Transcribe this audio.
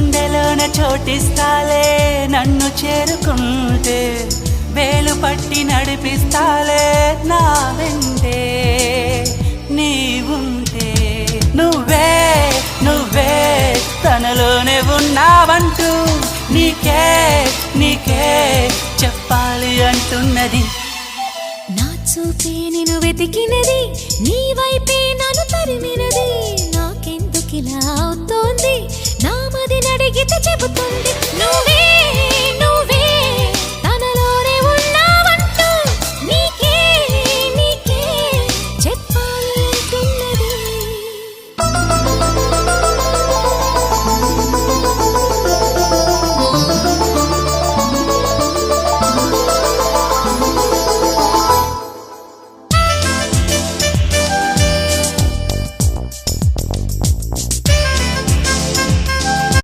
గుండెలోన చోటిస్తాలే నన్ను చేరుకుంటే వేలు పట్టి నడిపిస్తాలే నా వెంటే నీవుంటే నువ్వే నువ్వే తనలోనే ఉన్నావంటూ నీకే నీకే చెప్పాలి అంటున్నది నా చూపే నిన్ను వెతికినది నీ వైపే నన్ను తరిమినది నాకెందుకిలా అవుతోంది నా మది నడిగితే చెబుతుంది నువ్వే